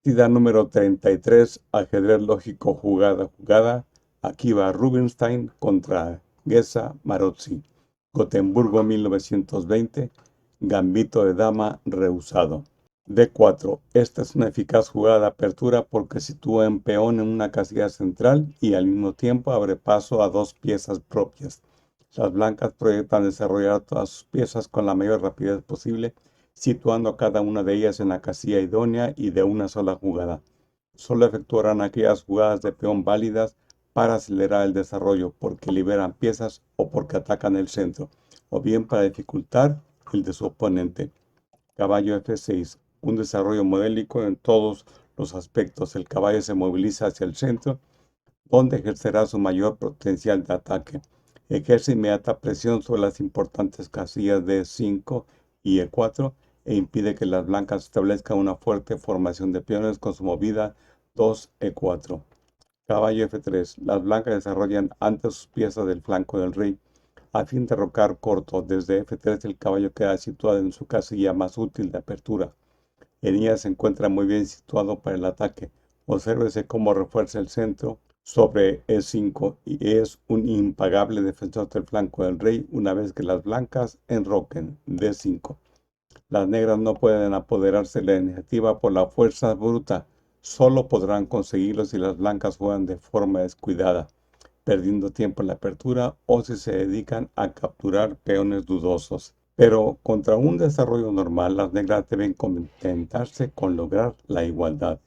Partida número 33, ajedrez lógico jugada. Aquí va Rubinstein contra Gesa Marozzi. Gotemburgo 1920, gambito de dama rehusado. D4. Esta es una eficaz jugada de apertura porque sitúa un peón en una casilla central y al mismo tiempo abre paso a dos piezas propias. Las blancas proyectan desarrollar todas sus piezas con la mayor rapidez posible, situando cada una de ellas en la casilla idónea y de una sola jugada. Solo efectuarán aquellas jugadas de peón válidas para acelerar el desarrollo, porque liberan piezas o porque atacan el centro, o bien para dificultar el de su oponente. Caballo F6, un desarrollo modélico en todos los aspectos. El caballo se moviliza hacia el centro, donde ejercerá su mayor potencial de ataque. Ejerce inmediata presión sobre las importantes casillas de E5 y E4 e impide que las blancas establezcan una fuerte formación de peones con su movida 2E4. Caballo F3. Las blancas desarrollan antes sus piezas del flanco del rey a fin de derrocar corto. Desde F3 el caballo queda situado en su casilla más útil de apertura. En ella se encuentra muy bien situado para el ataque. Obsérvese cómo refuerza el centro sobre E5 y es un impagable defensor del flanco del rey una vez que las blancas enroquen. D5. Las negras no pueden apoderarse de la iniciativa por la fuerza bruta. Solo podrán conseguirlo si las blancas juegan de forma descuidada, perdiendo tiempo en la apertura o si se dedican a capturar peones dudosos. Pero contra un desarrollo normal, las negras deben contentarse con lograr la igualdad.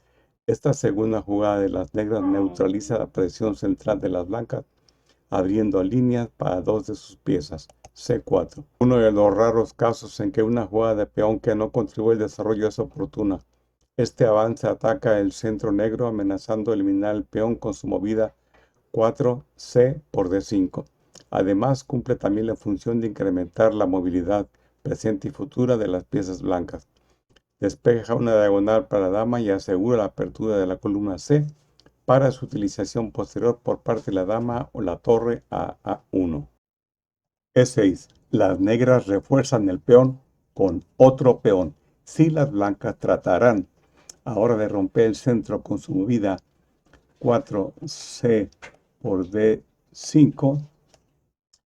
Esta segunda jugada de las negras neutraliza la presión central de las blancas, abriendo líneas para dos de sus piezas. C4. Uno de los raros casos en que una jugada de peón que no contribuye al desarrollo es oportuna. Este avance ataca el centro negro, amenazando eliminar el peón con su movida 4C por D5. Además, cumple también la función de incrementar la movilidad presente y futura de las piezas blancas. Despeja una diagonal para la dama y asegura la apertura de la columna C para su utilización posterior por parte de la dama o la torre a A1. E6. Las negras refuerzan el peón con otro peón. Si las blancas tratarán ahora de romper el centro con su movida 4C por D5,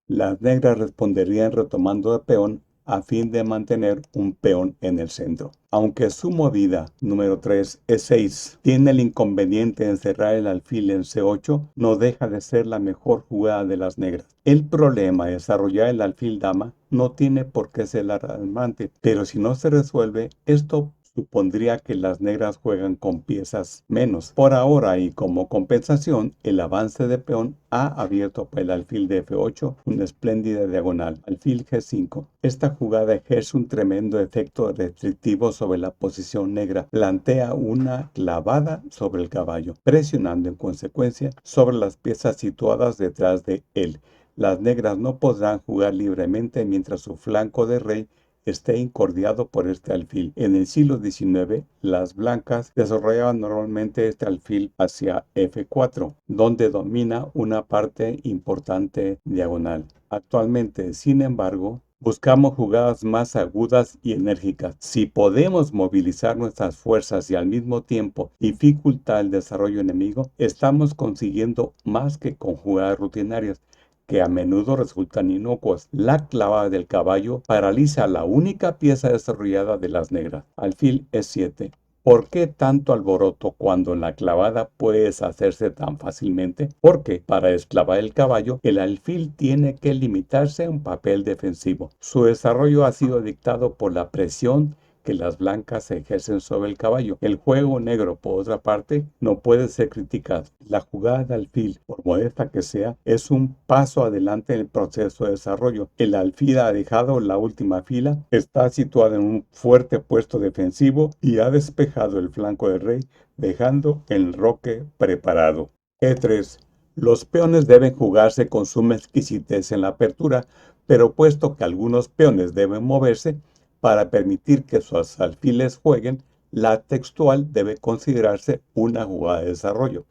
las negras responderían retomando el peón a fin de mantener un peón en el centro. Aunque su movida número 3, E6, tiene el inconveniente de encerrar el alfil en C8, no deja de ser la mejor jugada de las negras. El problema de desarrollar el alfil dama no tiene por qué ser alarmante, pero si no se resuelve, esto supondría que las negras juegan con piezas menos. Por ahora y como compensación, el avance de peón ha abierto para el alfil de F8 una espléndida diagonal. Alfil G5. Esta jugada ejerce un tremendo efecto restrictivo sobre la posición negra. Plantea una clavada sobre el caballo, presionando en consecuencia sobre las piezas situadas detrás de él. Las negras no podrán jugar libremente mientras su flanco de rey esté incordiado por este alfil. En el siglo XIX, las blancas desarrollaban normalmente este alfil hacia F4, donde domina una parte importante diagonal. Actualmente, sin embargo, buscamos jugadas más agudas y enérgicas. Si podemos movilizar nuestras fuerzas y al mismo tiempo dificultar el desarrollo enemigo, estamos consiguiendo más que con jugadas rutinarias, que a menudo resultan inocuas. La clavada del caballo paraliza la única pieza desarrollada de las negras. Alfil E7. ¿Por qué tanto alboroto cuando la clavada puede deshacerse tan fácilmente? Porque para desclavar el caballo, el alfil tiene que limitarse a un papel defensivo. Su desarrollo ha sido dictado por la presión que las blancas ejercen sobre el caballo. El juego negro, por otra parte, no puede ser criticado. La jugada de alfil, por modesta que sea, es un paso adelante en el proceso de desarrollo. El alfil ha dejado la última fila, está situado en un fuerte puesto defensivo y ha despejado el flanco del rey, dejando el enroque preparado. E3. Los peones deben jugarse con suma exquisitez en la apertura, pero puesto que algunos peones deben moverse, para permitir que sus alfiles jueguen, la textual debe considerarse una jugada de desarrollo.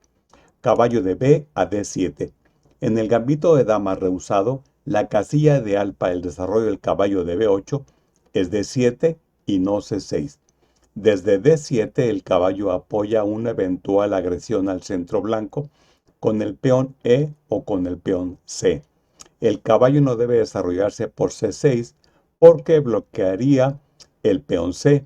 Caballo de B a D7. En el gambito de dama rehusado, la casilla ideal para el desarrollo del caballo de B8 es D7 y no C6. Desde D7 el caballo apoya una eventual agresión al centro blanco con el peón E o con el peón C. El caballo no debe desarrollarse por C6 porque bloquearía el peón C.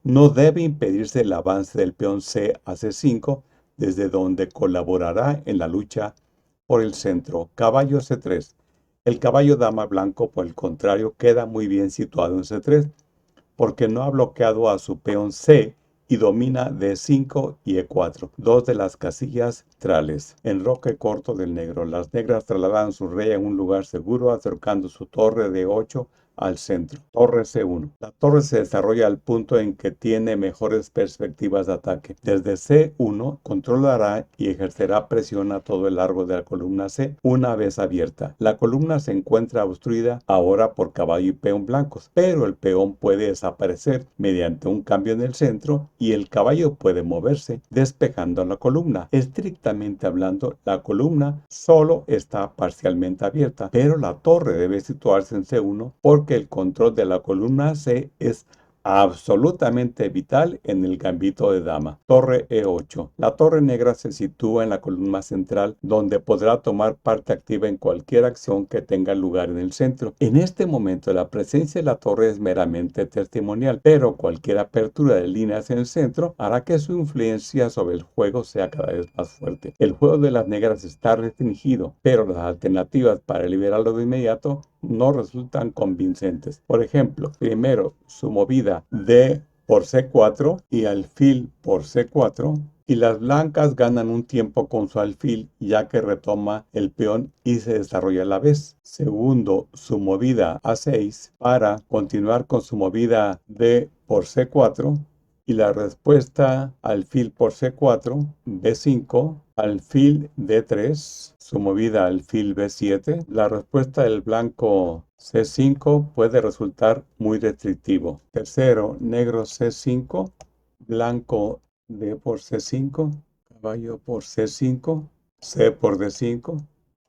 No debe impedirse el avance del peón C a C5, desde donde colaborará en la lucha por el centro. Caballo C3. El caballo dama blanco, por el contrario, queda muy bien situado en C3 porque no ha bloqueado a su peón C y domina D5 y E4, dos de las casillas centrales. Enroque corto del negro. Las negras trasladan su rey en un lugar seguro, acercando su torre D8 al centro. Torre C1. La torre se desarrolla al punto en que tiene mejores perspectivas de ataque. Desde C1 controlará y ejercerá presión a todo el largo de la columna C una vez abierta. La columna se encuentra obstruida ahora por caballo y peón blancos, pero el peón puede desaparecer mediante un cambio en el centro y el caballo puede moverse, despejando la columna. Estrictamente hablando, la columna solo está parcialmente abierta, pero la torre debe situarse en C1 porque el control de la columna C es absolutamente vital en el gambito de dama. Torre E8. La torre negra se sitúa en la columna central, donde podrá tomar parte activa en cualquier acción que tenga lugar en el centro. En este momento la presencia de la torre es meramente testimonial, pero cualquier apertura de líneas en el centro hará que su influencia sobre el juego sea cada vez más fuerte. El juego de las negras está restringido, pero las alternativas para liberarlo de inmediato no resultan convincentes. Por ejemplo, primero su movida D por C4 y alfil por C4, y las blancas ganan un tiempo con su alfil ya que retoma el peón y se desarrolla a la vez. Segundo, su movida A6 para continuar con su movida D por C4, y la respuesta alfil por C4, B5, alfil D3, su movida alfil B7. La respuesta del blanco C5 puede resultar muy restrictivo. Tercero, negro C5, blanco D por C5, caballo por C5, C por D5,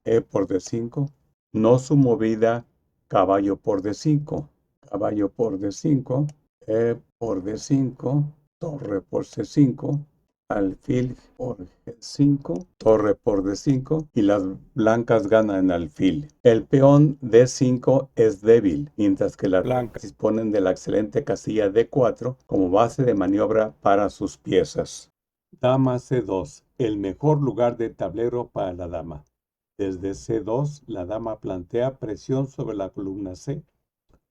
E por D5. No su movida caballo por D5, caballo por D5, E por D5, torre por C5, alfil por G5, torre por D5 y las blancas ganan alfil. El peón D5 es débil, mientras que las blancas disponen de la excelente casilla D4 como base de maniobra para sus piezas. Dama C2, el mejor lugar de tablero para la dama. Desde C2, la dama plantea presión sobre la columna C,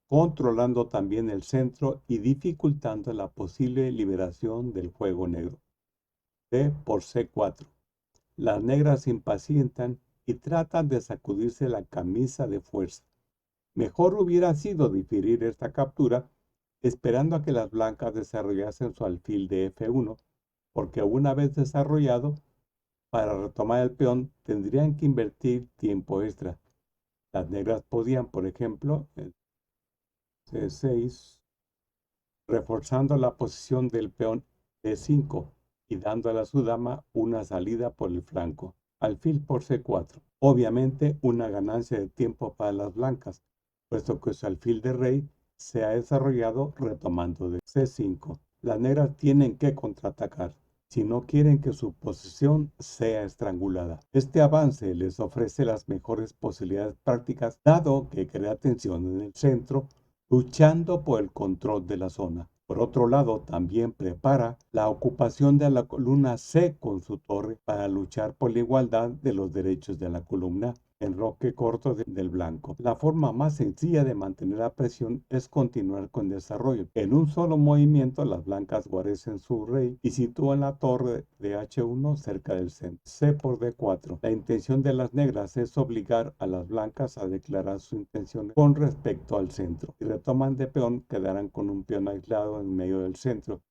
controlando también el centro y dificultando la posible liberación del juego negro. D por C4. Las negras se impacientan y tratan de sacudirse la camisa de fuerza. Mejor hubiera sido diferir esta captura, esperando a que las blancas desarrollasen su alfil de F1, porque una vez desarrollado, para retomar el peón tendrían que invertir tiempo extra. Las negras podían, por ejemplo, en C6, reforzando la posición del peón D5 y dándole a su dama una salida por el flanco. Alfil por C4. Obviamente una ganancia de tiempo para las blancas, puesto que su alfil de rey se ha desarrollado retomando de C5. Las negras tienen que contraatacar si no quieren que su posición sea estrangulada. Este avance les ofrece las mejores posibilidades prácticas, dado que crea tensión en el centro, luchando por el control de la zona. Por otro lado, también prepara la ocupación de la columna C con su torre para luchar por la igualdad de los derechos de la columna. Enroque corto del blanco. La forma más sencilla de mantener la presión es continuar con desarrollo. En un solo movimiento, las blancas guarecen su rey y sitúan la torre de H1 cerca del centro. C por D4. La intención de las negras es obligar a las blancas a declarar su intención con respecto al centro. Si retoman de peón, quedarán con un peón aislado en medio del centro.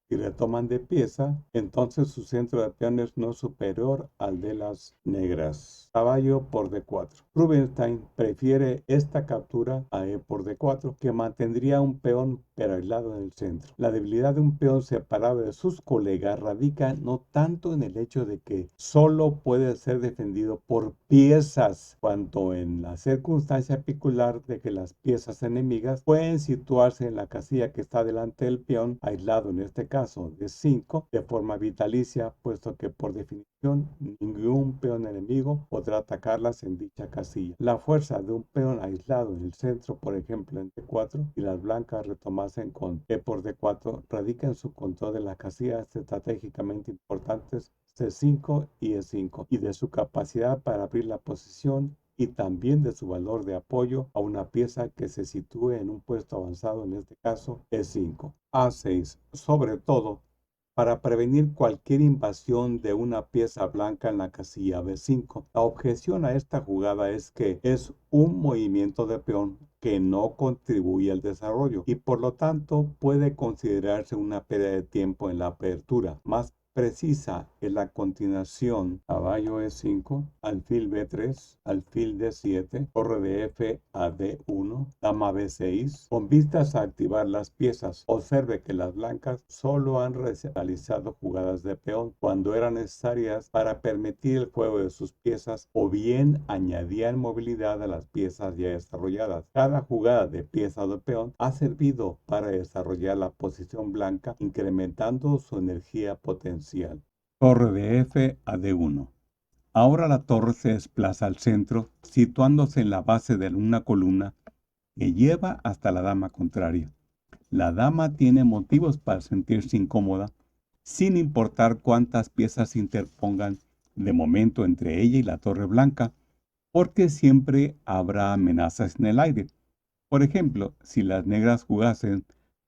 Si retoman de pieza, entonces su centro de peones no es superior al de las negras. Caballo por D4. Rubinstein prefiere esta captura a E por D4, que mantendría un peón pero aislado en el centro. La debilidad de un peón separado de sus colegas radica no tanto en el hecho de que solo puede ser defendido por piezas, cuanto en la circunstancia peculiar de que las piezas enemigas pueden situarse en la casilla que está delante del peón, aislado en este caso de 5, de forma vitalicia, puesto que por definición ningún peón enemigo podrá atacarlas en dicha casilla. La fuerza de un peón aislado en el centro, por ejemplo en D4, y las blancas retomasen con E por D4, radica en su control de las casillas estratégicamente importantes C5 y E5, y de su capacidad para abrir la posición y también de su valor de apoyo a una pieza que se sitúe en un puesto avanzado, en este caso E5. A6, sobre todo, para prevenir cualquier invasión de una pieza blanca en la casilla B5. La objeción a esta jugada es que es un movimiento de peón que no contribuye al desarrollo y por lo tanto puede considerarse una pérdida de tiempo en la apertura. Más precisa es la continuación: caballo E5, alfil B3, alfil D7, torre de F a D1, dama B6, con vistas a activar las piezas. Observe que las blancas solo han realizado jugadas de peón cuando eran necesarias para permitir el juego de sus piezas o bien añadían movilidad a las piezas ya desarrolladas. Cada jugada de pieza o de peón ha servido para desarrollar la posición blanca, incrementando su energía potencial. Torre de F a D1. Ahora la torre se desplaza al centro, situándose en la base de una columna que lleva hasta la dama contraria. La dama tiene motivos para sentirse incómoda, sin importar cuántas piezas se interpongan de momento entre ella y la torre blanca, porque siempre habrá amenazas en el aire. Por ejemplo, si las negras jugasen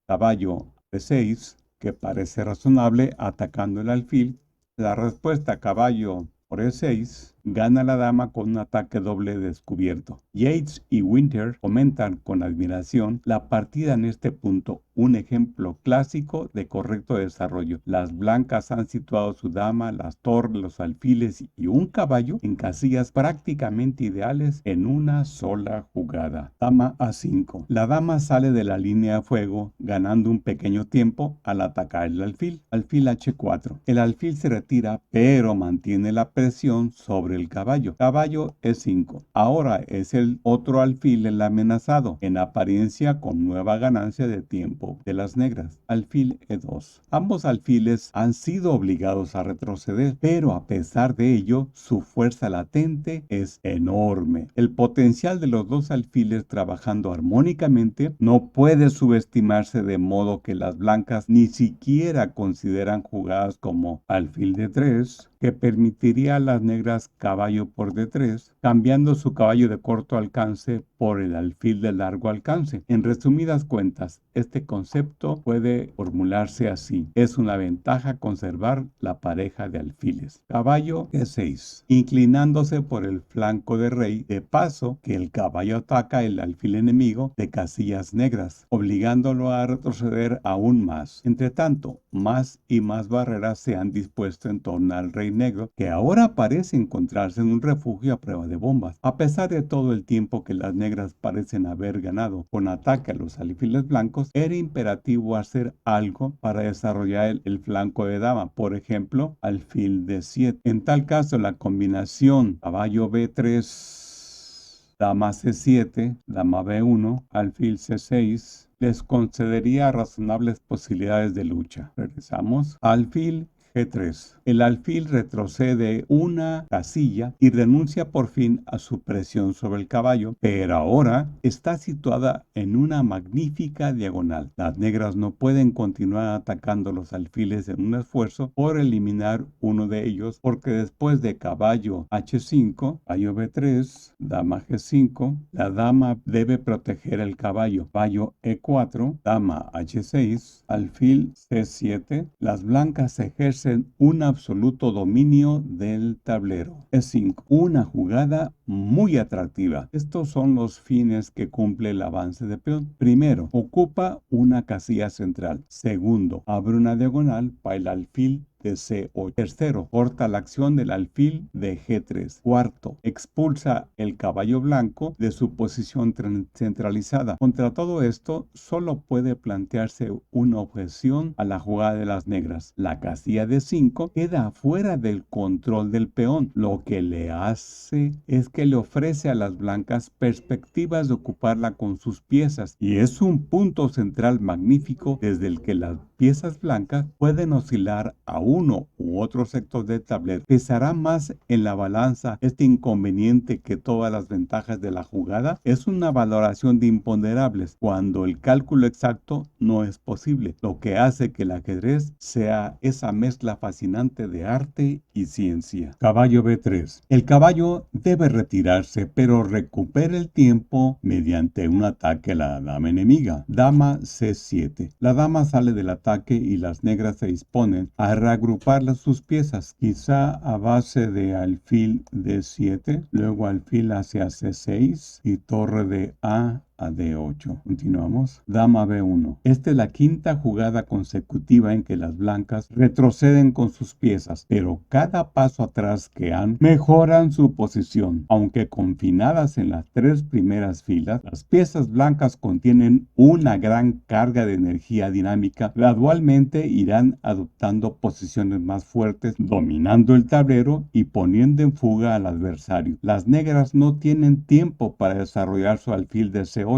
caballo D6, que parece razonable atacando el alfil, la respuesta caballo por E6 gana la dama con un ataque doble descubierto. Yates y Winter comentan con admiración la partida en este punto, un ejemplo clásico de correcto desarrollo. Las blancas han situado su dama, las torres, los alfiles y un caballo en casillas prácticamente ideales en una sola jugada. Dama A5. La dama sale de la línea de fuego ganando un pequeño tiempo al atacar el alfil. Alfil H4. El alfil se retira pero mantiene la presión sobre el caballo. Caballo E5. Ahora es el otro alfil el amenazado, en apariencia con nueva ganancia de tiempo de las negras. Alfil E2. Ambos alfiles han sido obligados a retroceder, pero a pesar de ello, su fuerza latente es enorme. El potencial de los dos alfiles trabajando armónicamente no puede subestimarse, de modo que las blancas ni siquiera consideran jugadas como alfil D3, que permitiría a las negras caballo por D3, cambiando su caballo de corto alcance por el alfil de largo alcance. En resumidas cuentas, este concepto puede formularse así: es una ventaja conservar la pareja de alfiles. Caballo E6, inclinándose por el flanco de rey, de paso que el caballo ataca el alfil enemigo de casillas negras, obligándolo a retroceder aún más. Entre tanto, más y más barreras se han dispuesto en torno al rey negro, que ahora parece encontrarse en un refugio a prueba de bombas. A pesar de todo el tiempo que las negras parecen haber ganado con ataque a los alfiles blancos, era imperativo hacer algo para desarrollar el flanco de dama, por ejemplo, alfil D7. En tal caso, la combinación caballo B3, dama C7, dama B1, alfil C6, les concedería razonables posibilidades de lucha. Regresamos. Alfil G3. El alfil retrocede una casilla y renuncia por fin a su presión sobre el caballo, pero ahora está situada en una magnífica diagonal. Las negras no pueden continuar atacando los alfiles en un esfuerzo por eliminar uno de ellos, porque después de caballo H5, caballo B3, dama G5, la dama debe proteger el caballo. Caballo E4, dama H6, alfil C7. Las blancas ejercen ejercen un absoluto dominio del tablero. E5, una jugada muy atractiva. Estos son los fines que cumple el avance de peón. Primero, ocupa una casilla central. Segundo, abre una diagonal para el alfil de C8. Tercero, corta la acción del alfil de G3. Cuarto, expulsa el caballo blanco de su posición centralizada. Contra todo esto, solo puede plantearse una objeción a la jugada de las negras. La casilla de 5 queda fuera del control del peón. Lo que le hace es que le ofrece a las blancas perspectivas de ocuparla con sus piezas, y es un punto central magnífico desde el que las piezas blancas pueden oscilar a uno u otro sector del tablero. ¿Pesará más en la balanza este inconveniente que todas las ventajas de la jugada? Es una valoración de imponderables cuando el cálculo exacto no es posible, lo que hace que el ajedrez sea esa mezcla fascinante de arte y ciencia. Caballo B3. El caballo debe retirarse, pero recupera el tiempo mediante un ataque a la dama enemiga. Dama C7. La dama sale del ataque y las negras se disponen a reagrupar sus piezas, quizá a base de alfil D7, luego alfil hacia C6 y torre de A a D8. Continuamos. Dama B1. Esta es la quinta jugada consecutiva en que las blancas retroceden con sus piezas, pero cada paso atrás que han mejoran su posición. Aunque confinadas en las tres primeras filas, las piezas blancas contienen una gran carga de energía dinámica. Gradualmente irán adoptando posiciones más fuertes, dominando el tablero y poniendo en fuga al adversario. Las negras no tienen tiempo para desarrollar su alfil de C8,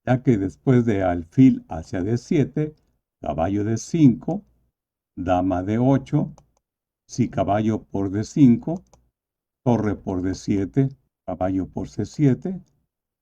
ya que después de alfil hacia D7, caballo D5, dama D8, si caballo por D5, torre por D7, caballo por C7,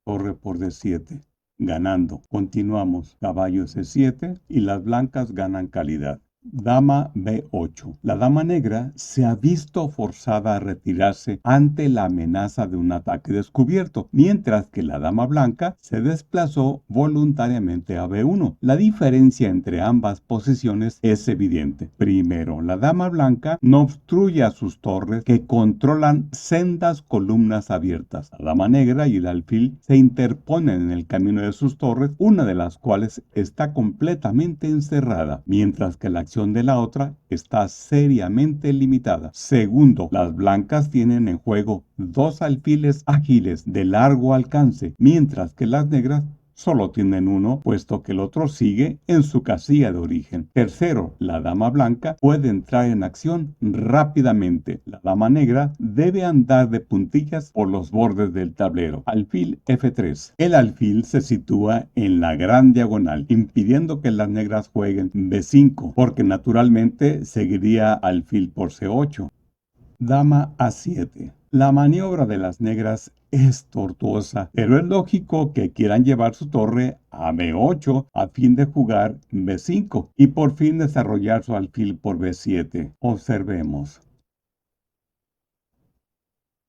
torre por D7, ganando. Continuamos, caballo C7 y las blancas ganan calidad. Dama B8. La dama negra se ha visto forzada a retirarse ante la amenaza de un ataque descubierto, mientras que la dama blanca se desplazó voluntariamente a B1. La diferencia entre ambas posiciones es evidente. Primero, la dama blanca no obstruye a sus torres que controlan sendas columnas abiertas. La dama negra y el alfil se interponen en el camino de sus torres, una de las cuales está completamente encerrada, mientras que la de la otra está seriamente limitada. Segundo, las blancas tienen en juego dos alfiles ágiles de largo alcance, mientras que las negras solo tienen uno, puesto que el otro sigue en su casilla de origen. Tercero, la dama blanca puede entrar en acción rápidamente. La dama negra debe andar de puntillas por los bordes del tablero. Alfil F3. El alfil se sitúa en la gran diagonal, impidiendo que las negras jueguen B5, porque naturalmente seguiría alfil por C8. Dama A7. La maniobra de las negras es tortuosa, pero es lógico que quieran llevar su torre a B8 a fin de jugar B5 y por fin desarrollar su alfil por B7. Observemos.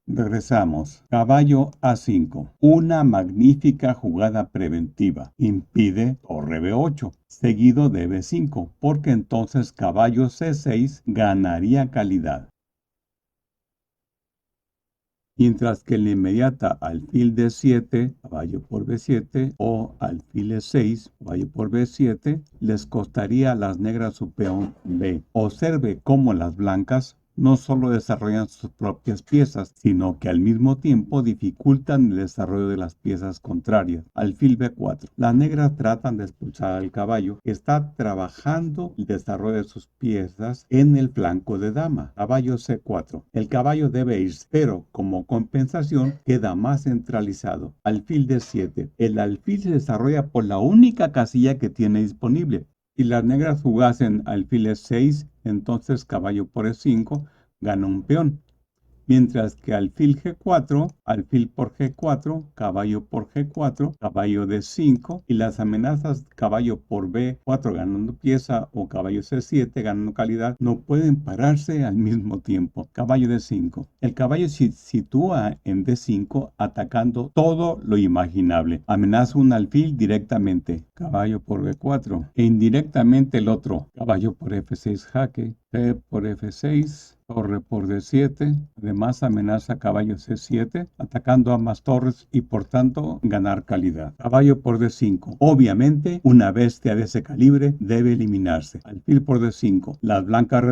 Regresamos. Caballo A5. Una magnífica jugada preventiva. Impide torre B8, seguido de B5, porque entonces caballo C6 ganaría calidad. Mientras que en la inmediata alfil D7, caballo por B7, o alfil E6, caballo por B7, les costaría a las negras su peón B. Observe cómo las blancas no solo desarrollan sus propias piezas, sino que al mismo tiempo dificultan el desarrollo de las piezas contrarias. Alfil B4. Las negras tratan de expulsar al caballo, que está trabajando el desarrollo de sus piezas en el flanco de dama. Caballo C4. El caballo debe irse, pero como compensación queda más centralizado. Alfil D7. El alfil se desarrolla por la única casilla que tiene disponible. Si las negras jugasen alfil E6, entonces caballo por E5 gana un peón. mientras que alfil G4, alfil por G4, caballo por G4, caballo D5 y las amenazas caballo por B4 ganando pieza o caballo C7 ganando calidad no pueden pararse al mismo tiempo. Caballo D5. El caballo se sitúa en D5 atacando todo lo imaginable. Amenaza un alfil directamente, caballo por B4, e indirectamente el otro, caballo por F6 jaque, B por F6, torre por D7, además amenaza caballo C7, atacando ambas torres y por tanto ganar calidad. Caballo por D5. Obviamente, una bestia de ese calibre debe eliminarse. Alfil por D5. Las blancas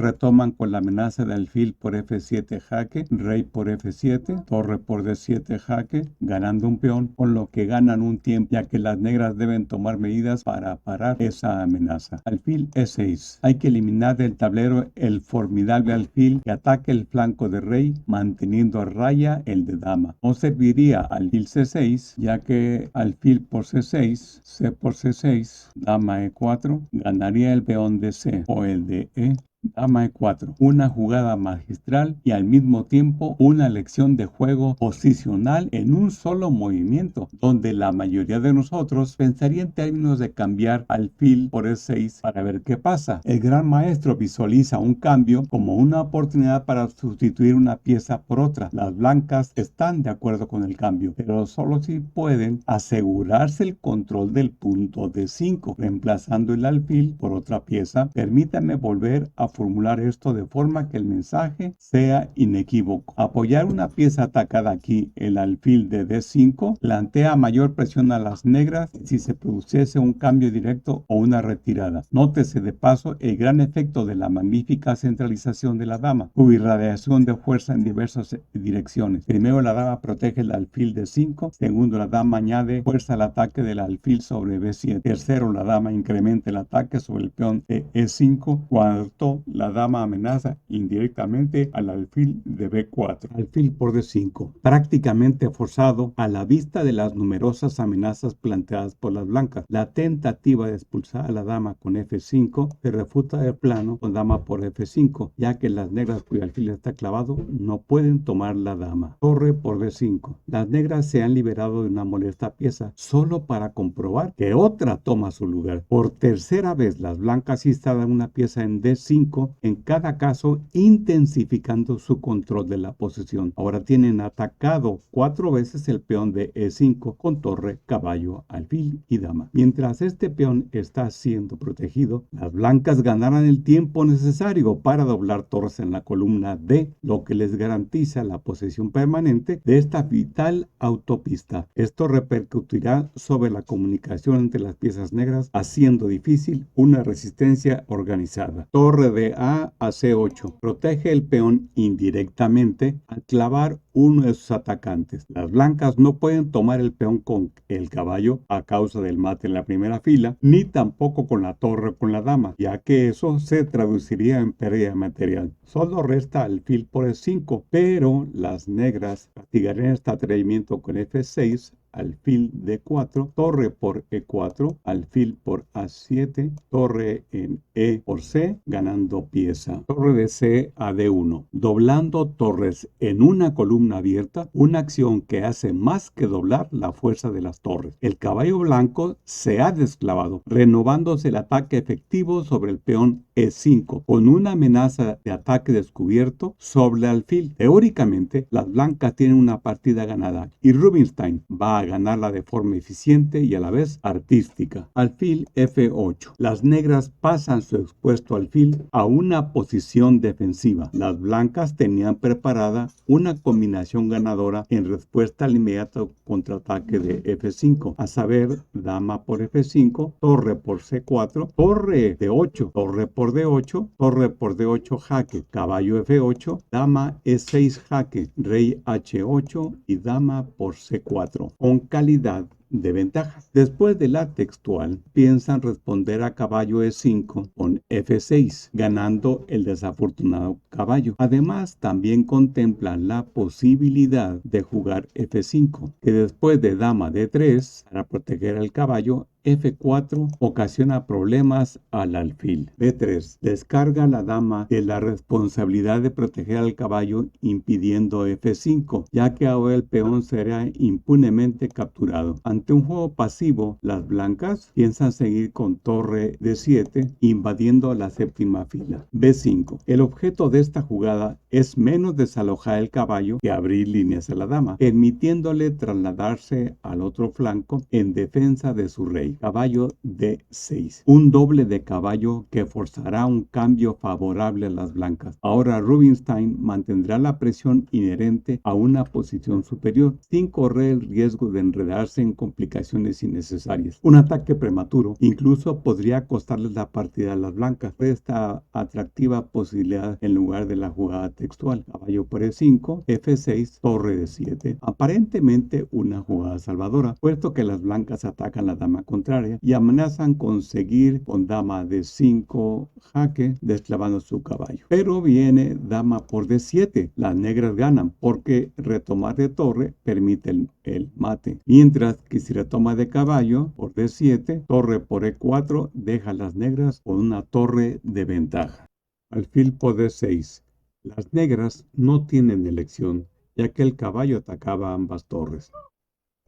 retoman con la amenaza de alfil por F7 jaque, rey por F7, torre por D7 jaque, ganando un peón, con lo que ganan un tiempo, ya que las negras deben tomar medidas para parar esa amenaza. Alfil E6. Hay que eliminar del tablero el formidable alfil que ataque el flanco de rey, manteniendo a raya el de dama. No serviría alfil C6, ya que alfil por C6, C por C6, dama E4, ganaría el peón de C o el de E. Dama E4, una jugada magistral y al mismo tiempo una lección de juego posicional en un solo movimiento, donde la mayoría de nosotros pensaría en términos de cambiar alfil por E6 para ver qué pasa. El gran maestro visualiza un cambio como una oportunidad para sustituir una pieza por otra. Las blancas están de acuerdo con el cambio, pero solo si pueden asegurarse el control del punto D5, reemplazando el alfil por otra pieza. Permítanme volver a formular esto de forma que el mensaje sea inequívoco. Apoyar una pieza atacada aquí, el alfil de D5, plantea mayor presión a las negras si se produciese un cambio directo o una retirada. Nótese de paso el gran efecto de la magnífica centralización de la dama, cuya irradiación de fuerza en diversas direcciones. Primero, la dama protege el alfil de 5. Segundo, la dama añade fuerza al ataque del alfil sobre B7. Tercero, la dama incrementa el ataque sobre el peón de E5. Cuarto, la dama amenaza indirectamente al alfil de B4. Alfil por D5, prácticamente forzado a la vista de las numerosas amenazas planteadas por las blancas. La tentativa de expulsar a la dama con F5 se refuta de plano con dama por F5, ya que las negras cuyo alfil está clavado no pueden tomar la dama. Torre por D5. Las negras se han liberado de una molesta pieza solo para comprobar que otra toma su lugar. Por tercera vez las blancas instalan una pieza en D5, en cada caso intensificando su control de la posición. Ahora tienen atacado 4 veces el peón de E5 con torre, caballo, alfil y dama. Mientras este peón está siendo protegido, las blancas ganarán el tiempo necesario para doblar torres en la columna D, lo que les garantiza la posesión permanente de esta vital autopista. Esto repercutirá sobre la comunicación entre las piezas negras, haciendo difícil una resistencia organizada. Torre de A C8. Protege el peón indirectamente al clavar uno de sus atacantes. Las blancas no pueden tomar el peón con el caballo a causa del mate en la primera fila, ni tampoco con la torre o con la dama, ya que eso se traduciría en pérdida de material. Solo resta alfil por E5, pero las negras castigarán este atrevimiento con F6, alfil D4, torre por E4, alfil por A7, torre en E por C, ganando pieza. Torre de C a D1, doblando torres en una columna abierta, una acción que hace más que doblar la fuerza de las torres. El caballo blanco se ha desclavado, renovándose el ataque efectivo sobre el peón E5, con una amenaza de ataque descubierto sobre el alfil. Teóricamente, las blancas tienen una partida ganada y Rubinstein va a ganarla de forma eficiente y a la vez artística. Alfil F8. Las negras pasan su expuesto alfil a una posición defensiva. Las blancas tenían preparada una combinación ganadora en respuesta al inmediato contraataque de F5, a saber, dama por F5, torre por C4, torre D8, torre por D8, torre por D8 jaque, caballo F8, dama E6 jaque, rey H8 y dama por C4. Con calidad de ventajas. Después de la textual, piensan responder a caballo E5 con F6, ganando el desafortunado caballo. Además, también contemplan la posibilidad de jugar F5, que después de dama D3, para proteger al caballo, F4 ocasiona problemas al alfil. B3 descarga a la dama de la responsabilidad de proteger al caballo impidiendo F5, ya que ahora el peón será impunemente capturado. Ante un juego pasivo, las blancas piensan seguir con torre D7 invadiendo la séptima fila. B5. El objeto de esta jugada es menos desalojar el caballo que abrir líneas a la dama, permitiéndole trasladarse al otro flanco en defensa de su rey. Caballo D6. Un doble de caballo que forzará un cambio favorable a las blancas. Ahora Rubinstein mantendrá la presión inherente a una posición superior, sin correr el riesgo de enredarse en complicaciones innecesarias. Un ataque prematuro incluso podría costarles la partida a las blancas. Esta atractiva posibilidad en lugar de la jugada textual. Caballo por E5, F6, torre D7. Aparentemente una jugada salvadora, puesto que las blancas atacan la dama contraria y amenazan con seguir con dama D5 jaque, desclavando su caballo. Pero viene dama por D7. Las negras ganan porque retomar de torre permite el mate. Mientras que si retoma de caballo por D7, torre por E4 deja a las negras con una torre de ventaja. Alfil por D6. Las negras no tienen elección, ya que el caballo atacaba ambas torres.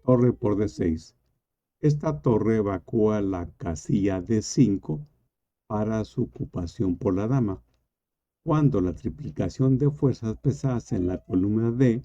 Torre por D6. Esta torre evacúa la casilla D5 para su ocupación por la dama, cuando la triplicación de fuerzas pesadas en la columna D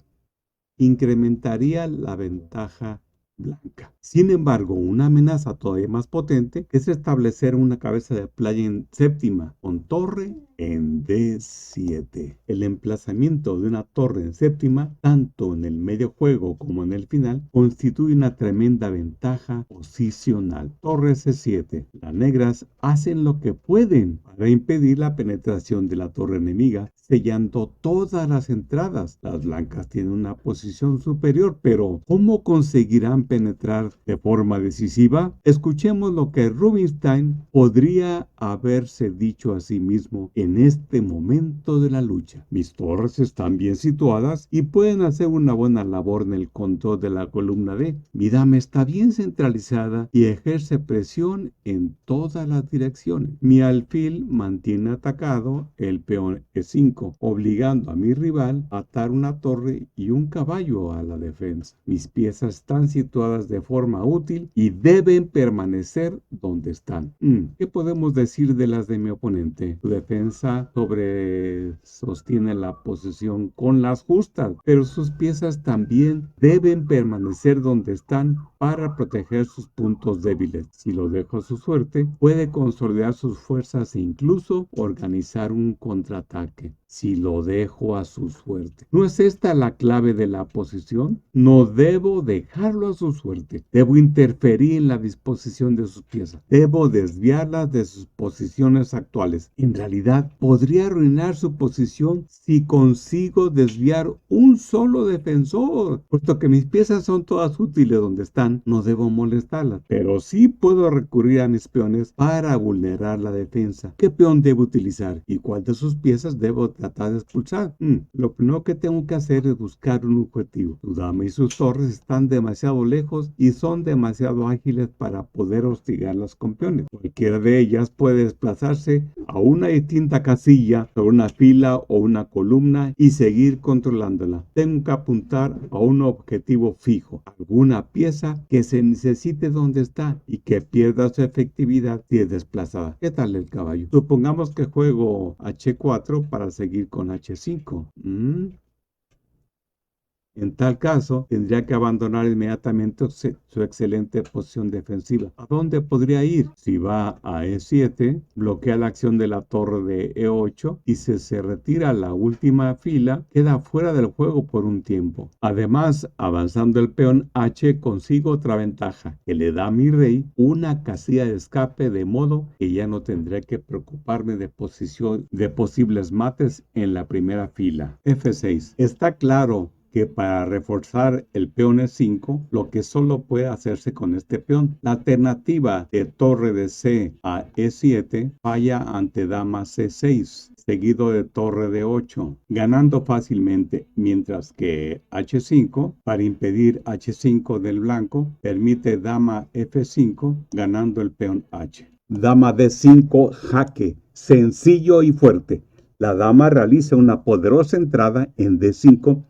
incrementaría la ventaja blanca. Sin embargo, una amenaza todavía más potente es establecer una cabeza de playa en séptima con torre en D7. El emplazamiento de una torre en séptima, tanto en el medio juego como en el final, constituye una tremenda ventaja posicional. Torre C7. Las negras hacen lo que pueden para impedir la penetración de la torre enemiga, sellando todas las entradas. Las blancas tienen una posición superior, pero ¿cómo conseguirán penetrar de forma decisiva? Escuchemos lo que Rubinstein podría haberse dicho a sí mismo en este momento de la lucha. Mis torres están bien situadas y pueden hacer una buena labor en el control de la columna D. Mi dama está bien centralizada y ejerce presión en todas las direcciones. Mi alfil mantiene atacado el peón E5, obligando a mi rival a atar una torre y un caballo a la defensa. Mis piezas están situadas de forma útil y deben permanecer donde están. ¿Qué podemos decir de las de mi oponente? Su defensa sostiene la posición con las justas, pero sus piezas también deben permanecer donde están para proteger sus puntos débiles. Si lo dejo a su suerte, puede consolidar sus fuerzas e incluso organizar un contraataque. Si lo dejo a su suerte. ¿No es esta la clave de la posición? No debo dejarlo a su suerte. Debo interferir en la disposición de sus piezas. Debo desviarlas de sus posiciones actuales. En realidad, podría arruinar su posición si consigo desviar un solo defensor. Puesto que mis piezas son todas útiles donde están, no debo molestarlas. Pero sí puedo recurrir a mis peones para vulnerar la defensa. ¿Qué peón debo utilizar? ¿Y cuál de sus piezas debo tratar de expulsar? Lo primero que tengo que hacer es buscar un objetivo. Su dama y sus torres están demasiado lejos y son demasiado ágiles para poder hostigarlas con peones. Cualquiera de ellas puede desplazarse a una distinta casilla, sobre una fila o una columna y seguir controlándola. Tengo que apuntar a un objetivo fijo, alguna pieza que se necesite donde está y que pierda su efectividad si es desplazada. ¿Qué tal el caballo? Supongamos que juego H4 para seguir con H5. En tal caso, tendría que abandonar inmediatamente su excelente posición defensiva. ¿A dónde podría ir? Si va a E7, bloquea la acción de la torre de E8 y si se retira a la última fila, queda fuera del juego por un tiempo. Además, avanzando el peón H, consigo otra ventaja, que le da a mi rey una casilla de escape, de modo que ya no tendré que preocuparme de posibles mates en la primera fila. F6. Está claro que para reforzar el peón E5, lo que solo puede hacerse con este peón. La alternativa de torre de C a E7 falla ante dama C6. seguido de torre de 8, ganando fácilmente, mientras que H5, para impedir H5 del blanco, permite dama F5, ganando el peón H. Dama D5, jaque, sencillo y fuerte. La dama realiza una poderosa entrada en D5,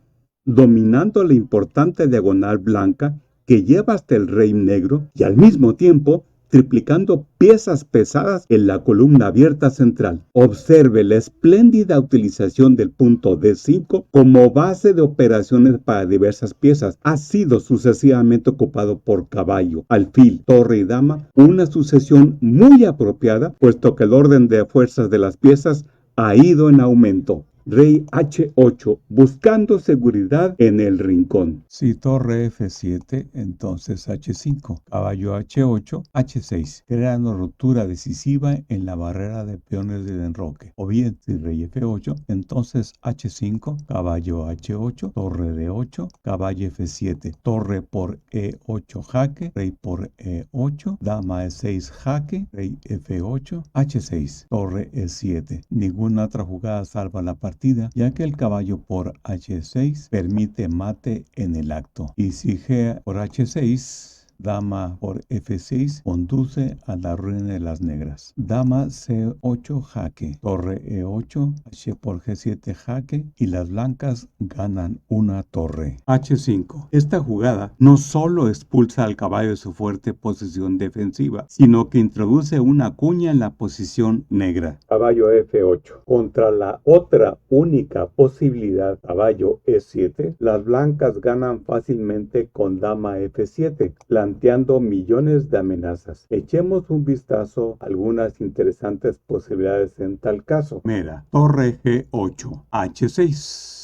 dominando la importante diagonal blanca que lleva hasta el rey negro y al mismo tiempo triplicando piezas pesadas en la columna abierta central. Observe la espléndida utilización del punto D5 como base de operaciones para diversas piezas. Ha sido sucesivamente ocupado por caballo, alfil, torre y dama, una sucesión muy apropiada, puesto que el orden de fuerzas de las piezas ha ido en aumento. Rey H8, buscando seguridad en el rincón. Si torre F7, entonces H5. Caballo H8, H6, creando ruptura decisiva en la barrera de peones del enroque. O bien, si rey F8, entonces H5, caballo H8, torre D8, caballo F7, torre por E8 jaque, rey por E8, dama E6 jaque, rey F8, H6, torre E7. Ninguna otra jugada salva la partida, ya que el caballo por H6 permite mate en el acto. Y si G por H6, dama por F6 conduce a la ruina de las negras. Dama C8 jaque, torre E8, H por G7 jaque y las blancas ganan una torre. H5. Esta jugada no solo expulsa al caballo de su fuerte posición defensiva, sino que introduce una cuña en la posición negra. Caballo F8. Contra la otra única posibilidad, caballo E7, las blancas ganan fácilmente con dama F7, planteando millones de amenazas. Echemos un vistazo a algunas interesantes posibilidades en tal caso. Mira, torre G8, H6.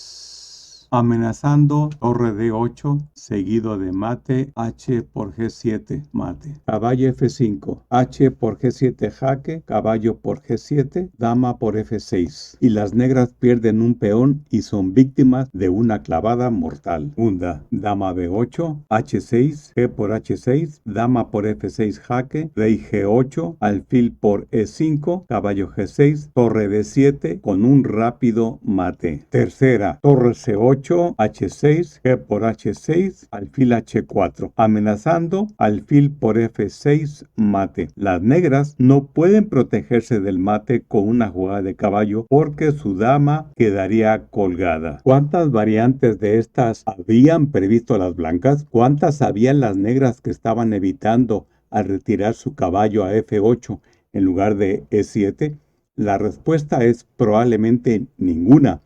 Amenazando torre D8, seguido de mate, H por G7, mate. Caballo F5, H por G7 jaque, caballo por G7, dama por F6. Y las negras pierden un peón y son víctimas de una clavada mortal. Segunda, dama B8, H6, G por H6, dama por F6 jaque, rey G8, alfil por E5, caballo G6, torre D7 con un rápido mate. Tercera, torre C8, H6, G por H6, alfil H4, amenazando alfil por F6, mate. Las negras no pueden protegerse del mate con una jugada de caballo porque su dama quedaría colgada. ¿Cuántas variantes de estas habían previsto las blancas? ¿Cuántas habían las negras que estaban evitando al retirar su caballo a F8 en lugar de E7? La respuesta es probablemente ninguna.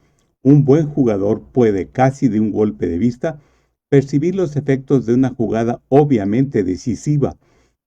Un buen jugador puede, casi de un golpe de vista, percibir los efectos de una jugada obviamente decisiva.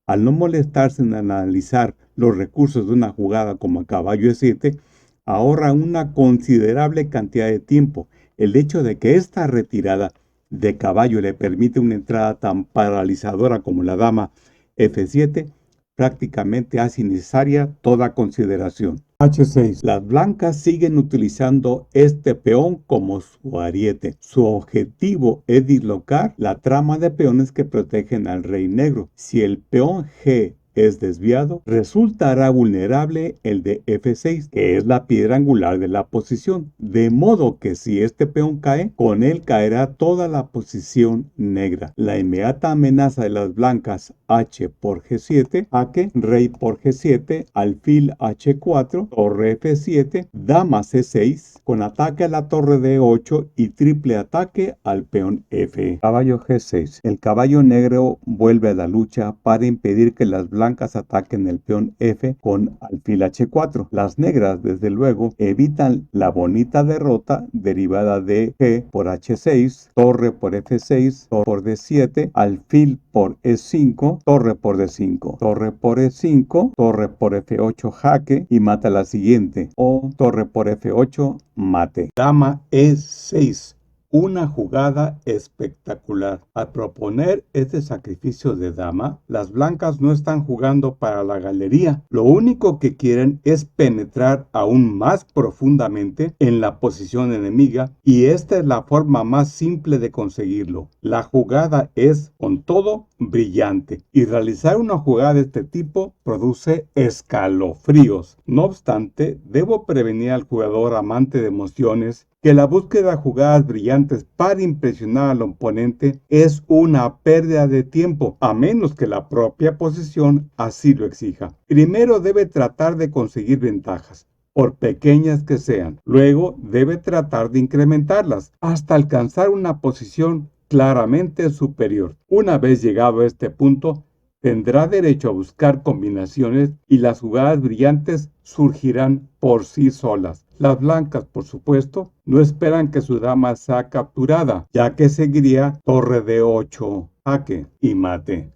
Al no molestarse en analizar los recursos de una jugada como caballo E7, ahorra una considerable cantidad de tiempo. El hecho de que esta retirada de caballo le permite una entrada tan paralizadora como la dama F7, prácticamente hace innecesaria toda consideración. H6. Las blancas siguen utilizando este peón como su ariete. Su objetivo es dislocar la trama de peones que protegen al rey negro. Si el peón G es desviado, resultará vulnerable el de F6, que es la piedra angular de la posición, de modo que si este peón cae, con él caerá toda la posición negra. La inmediata amenaza de las blancas H por G7, jaque, rey por G7, alfil H4, torre F7, dama C6, con ataque a la torre D8 y triple ataque al peón F. Caballo G6. El caballo negro vuelve a la lucha para impedir que las blancas ataquen el peón F con alfil H4. Las negras, desde luego, evitan la bonita derrota derivada de G por H6, torre por F6, torre por D7, alfil por E5, torre por D5, torre por E5, torre por F8 jaque y mata la siguiente, o torre por F8 mate. Dama E6. una jugada espectacular. Al proponer este sacrificio de dama, las blancas no están jugando para la galería. Lo único que quieren es penetrar aún más profundamente en la posición enemiga, y esta es la forma más simple de conseguirlo. La jugada es, con todo, brillante, y realizar una jugada de este tipo produce escalofríos. No obstante, debo prevenir al jugador amante de emociones que la búsqueda de jugadas brillantes para impresionar al oponente es una pérdida de tiempo, a menos que la propia posición así lo exija. Primero debe tratar de conseguir ventajas, por pequeñas que sean. Luego debe tratar de incrementarlas hasta alcanzar una posición claramente superior. Una vez llegado a este punto, tendrá derecho a buscar combinaciones y las jugadas brillantes surgirán por sí solas. Las blancas, por supuesto, no esperan que su dama sea capturada, ya que seguiría torre de 8, jaque y mate.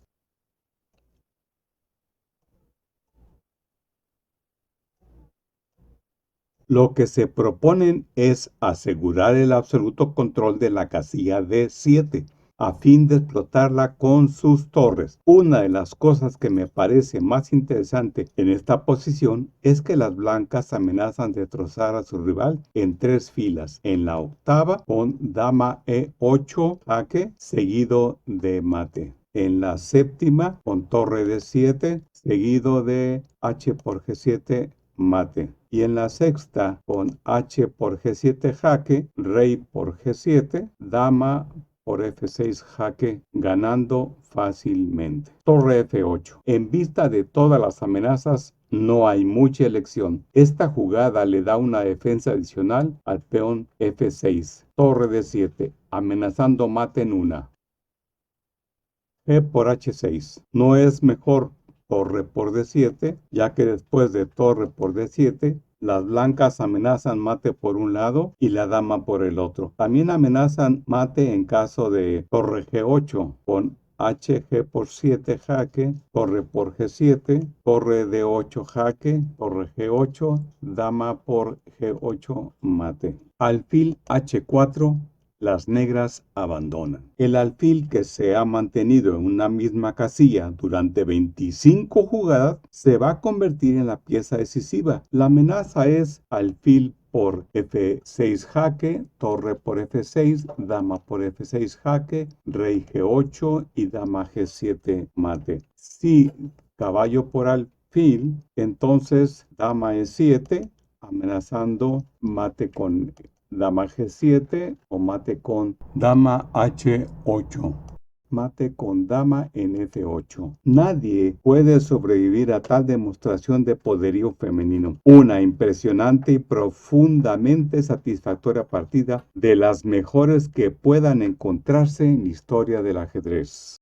Lo que se proponen es asegurar el absoluto control de la casilla D7 a fin de explotarla con sus torres. Una de las cosas que me parece más interesante en esta posición es que las blancas amenazan destrozar a su rival en 3 filas. En la octava con dama E8 jaque seguido de mate. En la séptima con torre D7 seguido de H por G7 mate. Y en la sexta con H por G7 jaque, rey por G7, dama por F6 jaque, ganando fácilmente. Torre F8. En vista de todas las amenazas, no hay mucha elección. Esta jugada le da una defensa adicional al peón F6. Torre D7, amenazando mate en una. G por H6. No es mejor torre por D7, ya que después de torre por D7, las blancas amenazan mate por un lado y la dama por el otro. También amenazan mate en caso de torre G8 con HG por 7 jaque, torre por G7, torre D8 jaque, torre G8, dama por G8 mate. Alfil H4. Las negras abandonan. El alfil que se ha mantenido en una misma casilla durante 25 jugadas se va a convertir en la pieza decisiva. La amenaza es alfil por F6 jaque, torre por F6, dama por F6 jaque, rey G8 y dama G7 mate. Si caballo por alfil, entonces dama E7, amenazando mate con dama G7 o mate con dama H8. Mate con dama en F8. Nadie puede sobrevivir a tal demostración de poderío femenino. Una impresionante y profundamente satisfactoria partida, de las mejores que puedan encontrarse en la historia del ajedrez.